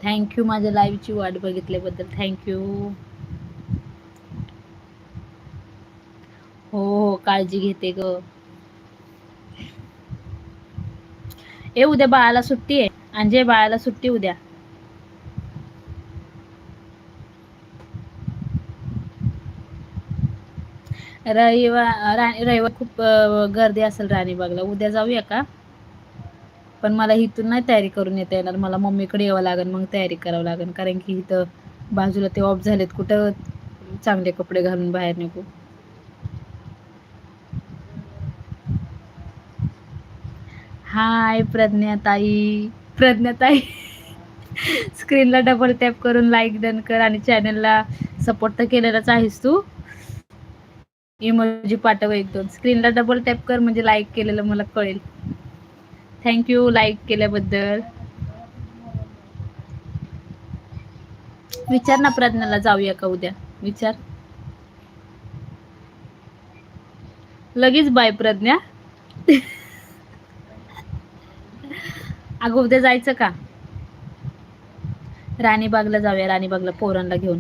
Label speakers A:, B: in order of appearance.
A: Thank you माझ्या लाईव्हची वाट बघितल्याबद्दल. Thank you. हो हो, काळजी घेते ग. उद्या बाळाला सुट्टी आहे. अंजय, बाळाला सुट्टी उद्या. रविवार खूप गर्दी असेल राणीबागला. उद्या जाऊया का? पण मला इथून नाही तयारी करून येता येणार. मला मम्मीकडे यावं लागेल, मग तयारी करावं लागेल. कारण की इथं बाजूला ते ऑफ झालेत. कुठं चांगले कपडे घालून बाहेर निघू. हाय प्रज्ञाताई. प्रज्ञाताई, स्क्रीनला डबल टॅप करून लाईक डन कर आणि चॅनलला सपोर्ट तर केलेलाच आहेस तू. इमोजी पाठव 1-2. स्क्रीनला डबल टॅप कर म्हणजे लाईक केलेलं मला कळेल. थँक्यू लाईक केल्याबद्दल. विचार ना प्रज्ञाला, जाऊया का उद्या? विचार. लगेच बाय प्रज्ञा. अगं उद्या जायचं का? राणीबागला जाऊया, राणीबागला पोरांना घेऊन.